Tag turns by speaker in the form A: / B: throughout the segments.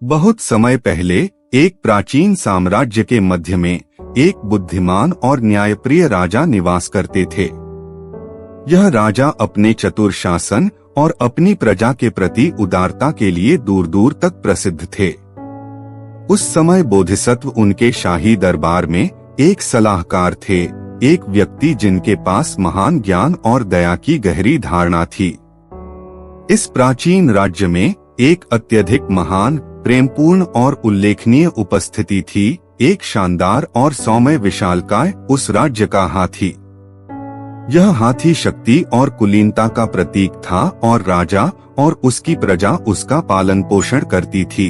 A: बहुत समय पहले एक प्राचीन साम्राज्य के मध्य में एक बुद्धिमान और न्यायप्रिय राजा निवास करते थे। यह राजा अपने चतुर शासन और अपनी प्रजा के प्रति उदारता के लिए दूर दूर तक प्रसिद्ध थे। उस समय बोधिसत्व उनके शाही दरबार में एक सलाहकार थे, एक व्यक्ति जिनके पास महान ज्ञान और दया की गहरी धारणा थी। इस प्राचीन राज्य में एक अत्यधिक महान, प्रेमपूर्ण और उल्लेखनीय उपस्थिति थी। एक शानदार और सौम्य विशालकाय उस राज्य का हाथी। यह हाथी शक्ति और कुलीनता का प्रतीक था और राजा और उसकी प्रजा उसका पालन पोषण करती थी।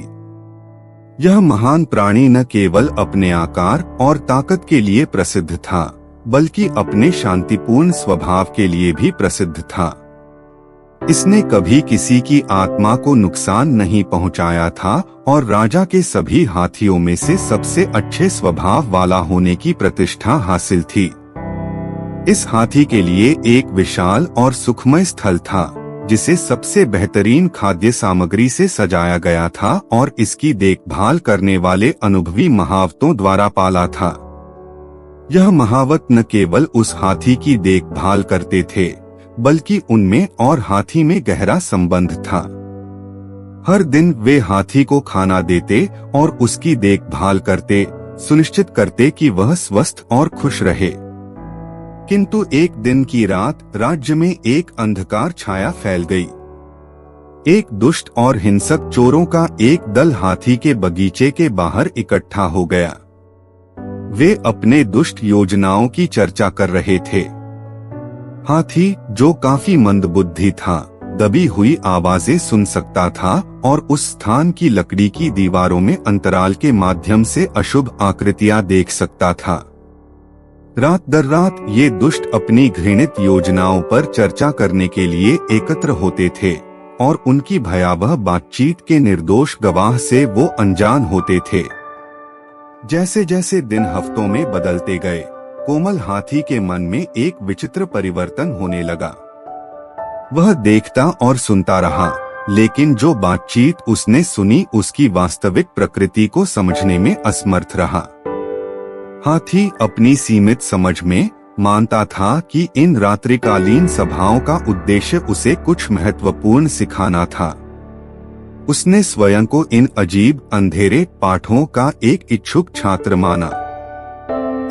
A: यह महान प्राणी न केवल अपने आकार और ताकत के लिए प्रसिद्ध था, बल्कि अपने शांतिपूर्ण स्वभाव के लिए भी प्रसिद्ध था। इसने कभी किसी की आत्मा को नुकसान नहीं पहुंचाया था और राजा के सभी हाथियों में से सबसे अच्छे स्वभाव वाला होने की प्रतिष्ठा हासिल थी। इस हाथी के लिए एक विशाल और सुखमय स्थल था, जिसे सबसे बेहतरीन खाद्य सामग्री से सजाया गया था और इसकी देखभाल करने वाले अनुभवी महावतों द्वारा पाला था। यह महावत न केवल उस हाथी की देखभाल करते थे, बल्कि उनमें और हाथी में गहरा संबंध था। हर दिन वे हाथी को खाना देते और उसकी देखभाल करते, सुनिश्चित करते कि वह स्वस्थ और खुश रहे। किंतु एक दिन की रात राज्य में एक अंधकार छाया फैल गई। एक दुष्ट और हिंसक चोरों का एक दल हाथी के बगीचे के बाहर इकट्ठा हो गया। वे अपने दुष्ट योजनाओं की चर्चा कर रहे थे। हाथी, जो काफी मंदबुद्धि था, दबी हुई आवाजें सुन सकता था और उस स्थान की लकड़ी की दीवारों में अंतराल के माध्यम से अशुभ आकृतियां देख सकता था। रात दर रात ये दुष्ट अपनी घृणित योजनाओं पर चर्चा करने के लिए एकत्र होते थे और उनकी भयावह बातचीत के निर्दोष गवाह से वो अनजान होते थे। जैसे जैसे दिन हफ्तों में बदलते गए, कोमल हाथी के मन में एक विचित्र परिवर्तन होने लगा। वह देखता और सुनता रहा, लेकिन जो बातचीत उसने सुनी उसकी वास्तविक प्रकृति को समझने में असमर्थ रहा। हाथी अपनी सीमित समझ में मानता था कि इन रात्रिकालीन सभाओं का उद्देश्य उसे कुछ महत्वपूर्ण सिखाना था। उसने स्वयं को इन अजीब अंधेरे पाठों का एक इच्छुक छात्र माना।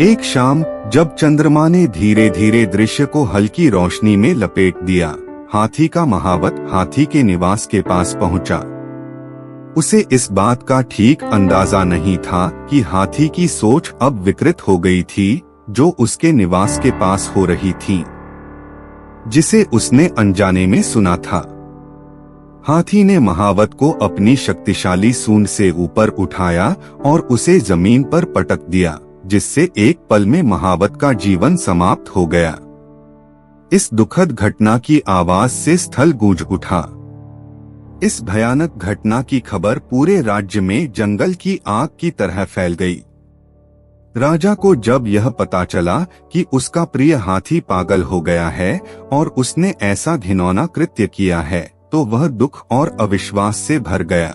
A: एक शाम जब चंद्रमा ने धीरे धीरे दृश्य को हल्की रोशनी में लपेट दिया, हाथी का महावत हाथी के निवास के पास पहुंचा। उसे इस बात का ठीक अंदाजा नहीं था कि हाथी की सोच अब विकृत हो गई थी, जो उसके निवास के पास हो रही थी, जिसे उसने अनजाने में सुना था। हाथी ने महावत को अपनी शक्तिशाली सूंड से ऊपर उठाया और उसे जमीन पर पटक दिया, जिससे एक पल में महावत का जीवन समाप्त हो गया। इस दुखद घटना की आवाज से स्थल गूंज उठा। इस भयानक घटना की खबर पूरे राज्य में जंगल की आग की तरह फैल गई। राजा को जब यह पता चला कि उसका प्रिय हाथी पागल हो गया है और उसने ऐसा घिनौना कृत्य किया है, तो वह दुख और अविश्वास से भर गया।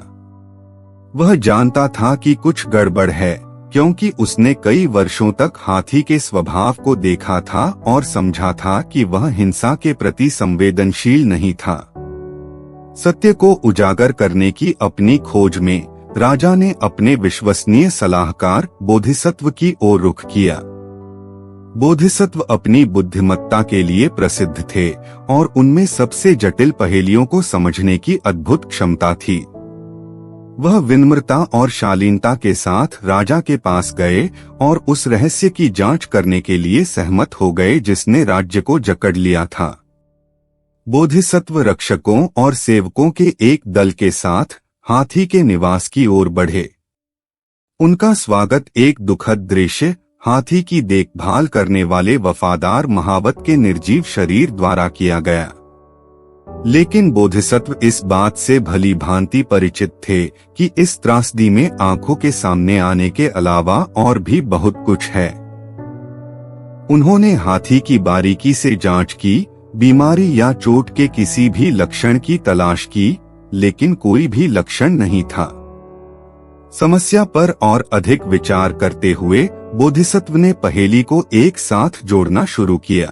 A: वह जानता था कि कुछ गड़बड़ है, क्योंकि उसने कई वर्षों तक हाथी के स्वभाव को देखा था और समझा था कि वह हिंसा के प्रति संवेदनशील नहीं था। सत्य को उजागर करने की अपनी खोज में राजा ने अपने विश्वसनीय सलाहकार बोधिसत्व की ओर रुख किया। बोधिसत्व अपनी बुद्धिमत्ता के लिए प्रसिद्ध थे और उनमें सबसे जटिल पहेलियों को समझने की अद्भुत क्षमता थी। वह विनम्रता और शालीनता के साथ राजा के पास गए और उस रहस्य की जांच करने के लिए सहमत हो गए जिसने राज्य को जकड़ लिया था। बोधिसत्व रक्षकों और सेवकों के एक दल के साथ हाथी के निवास की ओर बढ़े। उनका स्वागत एक दुखद दृश्य, हाथी की देखभाल करने वाले वफादार महावत के निर्जीव शरीर द्वारा किया गया। लेकिन बोधिसत्व इस बात से भली भांति परिचित थे कि इस त्रासदी में आंखों के सामने आने के अलावा और भी बहुत कुछ है। उन्होंने हाथी की बारीकी से जांच की, बीमारी या चोट के किसी भी लक्षण की तलाश की, लेकिन कोई भी लक्षण नहीं था। समस्या पर और अधिक विचार करते हुए बोधिसत्व ने पहेली को एक साथ जोड़ना शुरू किया।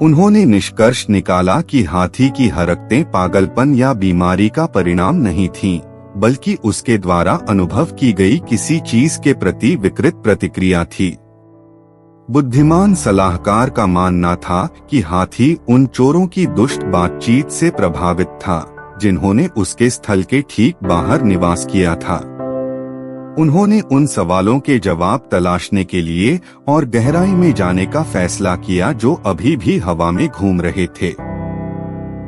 A: उन्होंने निष्कर्ष निकाला कि हाथी की हरकतें पागलपन या बीमारी का परिणाम नहीं थीं, बल्कि उसके द्वारा अनुभव की गई किसी चीज के प्रति विकृत प्रतिक्रिया थी। बुद्धिमान सलाहकार का मानना था कि हाथी उन चोरों की दुष्ट बातचीत से प्रभावित था जिन्होंने उसके स्थल के ठीक बाहर निवास किया था। उन्होंने उन सवालों के जवाब तलाशने के लिए और गहराई में जाने का फैसला किया जो अभी भी हवा में घूम रहे थे।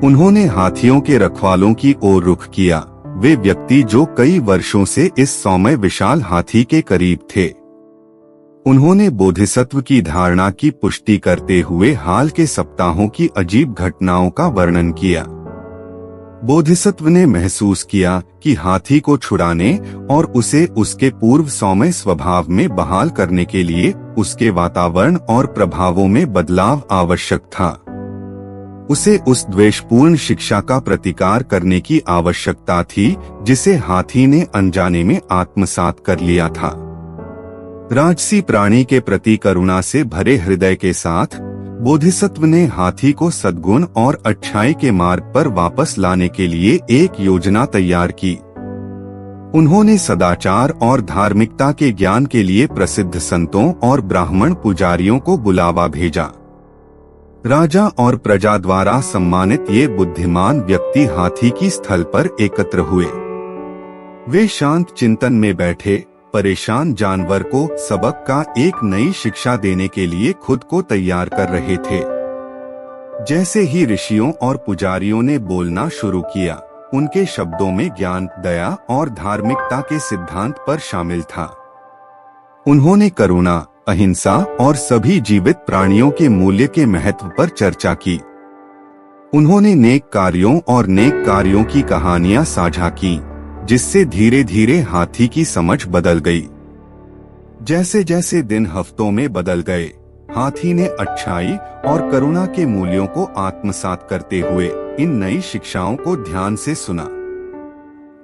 A: उन्होंने हाथियों के रखवालों की ओर रुख किया, वे व्यक्ति जो कई वर्षों से इस सौम्य विशाल हाथी के करीब थे। उन्होंने बोधिसत्व की धारणा की पुष्टि करते हुए हाल के सप्ताहों की अजीब घटनाओं का वर्णन किया। बोधिसत्व ने महसूस किया कि हाथी को छुड़ाने और उसे उसके पूर्व सौम्य स्वभाव में बहाल करने के लिए उसके वातावरण और प्रभावों में बदलाव आवश्यक था। उसे उस द्वेषपूर्ण शिक्षा का प्रतिकार करने की आवश्यकता थी जिसे हाथी ने अनजाने में आत्मसात कर लिया था। राजसी प्राणी के प्रति करुणा से भरे हृदय के साथ बोधिसत्व ने हाथी को सद्गुण और अच्छाई के मार्ग पर वापस लाने के लिए एक योजना तैयार की। उन्होंने सदाचार और धार्मिकता के ज्ञान के लिए प्रसिद्ध संतों और ब्राह्मण पुजारियों को बुलावा भेजा। राजा और प्रजा द्वारा सम्मानित ये बुद्धिमान व्यक्ति हाथी की स्थल पर एकत्र हुए। वे शांत चिंतन में बैठे, परेशान जानवर को सबक का एक नई शिक्षा देने के लिए खुद को तैयार कर रहे थे। जैसे ही ऋषियों और पुजारियों ने बोलना शुरू किया, उनके शब्दों में ज्ञान, दया और धार्मिकता के सिद्धांत पर शामिल था। उन्होंने करुणा, अहिंसा और सभी जीवित प्राणियों के मूल्य के महत्व पर चर्चा की। उन्होंने नेक कार्यों और नेक कार्यों की कहानियां साझा की, जिससे धीरे धीरे हाथी की समझ बदल गई। जैसे जैसे दिन हफ्तों में बदल गए, हाथी ने अच्छाई और करुणा के मूल्यों को आत्मसात करते हुए इन नई शिक्षाओं को ध्यान से सुना।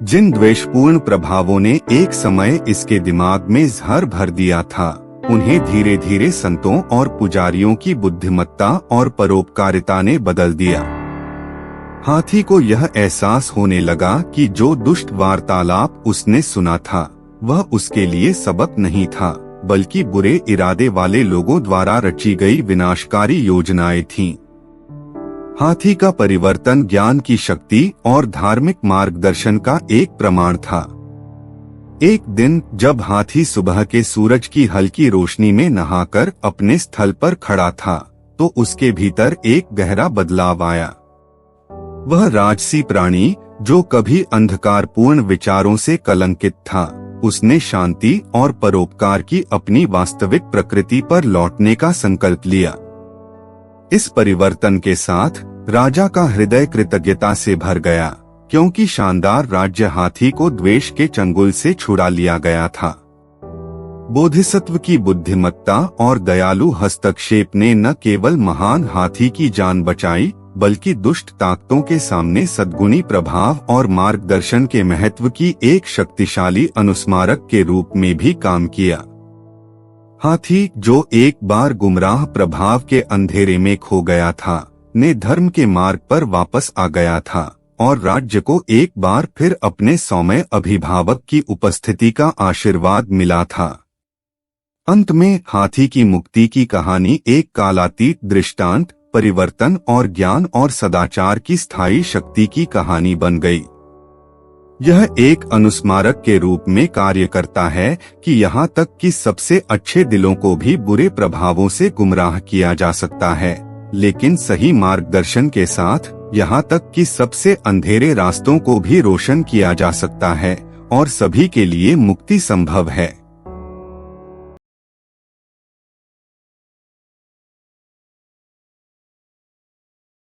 A: जिन द्वेषपूर्ण प्रभावों ने एक समय इसके दिमाग में जहर भर दिया था, उन्हें धीरे धीरे संतों और पुजारियों की बुद्धिमत्ता और परोपकारिता ने बदल दिया। हाथी को यह एहसास होने लगा कि जो दुष्ट वार्तालाप उसने सुना था, वह उसके लिए सबक नहीं था, बल्कि बुरे इरादे वाले लोगों द्वारा रची गई विनाशकारी योजनाएं थीं। हाथी का परिवर्तन ज्ञान की शक्ति और धार्मिक मार्गदर्शन का एक प्रमाण था। एक दिन जब हाथी सुबह के सूरज की हल्की रोशनी में नहाकर अपने स्थल पर खड़ा था, तो उसके भीतर एक गहरा बदलाव आया। वह राजसी प्राणी, जो कभी अंधकारपूर्ण विचारों से कलंकित था, उसने शांति और परोपकार की अपनी वास्तविक प्रकृति पर लौटने का संकल्प लिया। इस परिवर्तन के साथ राजा का हृदय कृतज्ञता से भर गया, क्योंकि शानदार राज्य हाथी को द्वेष के चंगुल से छुड़ा लिया गया था। बोधिसत्व की बुद्धिमत्ता और दयालु हस्तक्षेप ने न केवल महान हाथी की जान बचाई, बल्कि दुष्ट ताकतों के सामने सद्गुणी प्रभाव और मार्गदर्शन के महत्व की एक शक्तिशाली अनुस्मारक के रूप में भी काम किया। हाथी, जो एक बार गुमराह प्रभाव के अंधेरे में खो गया था, ने धर्म के मार्ग पर वापस आ गया था और राज्य को एक बार फिर अपने सौम्य अभिभावक की उपस्थिति का आशीर्वाद मिला था। अंत में हाथी की मुक्ति की कहानी एक कालातीत दृष्टांत, परिवर्तन और ज्ञान और सदाचार की स्थायी शक्ति की कहानी बन गई। यह एक अनुस्मारक के रूप में कार्य करता है कि यहाँ तक कि सबसे अच्छे दिलों को भी बुरे प्रभावों से गुमराह किया जा सकता है, लेकिन सही मार्गदर्शन के साथ यहाँ तक कि सबसे अंधेरे रास्तों को भी रोशन किया जा सकता है और सभी के लिए मुक्ति संभव है।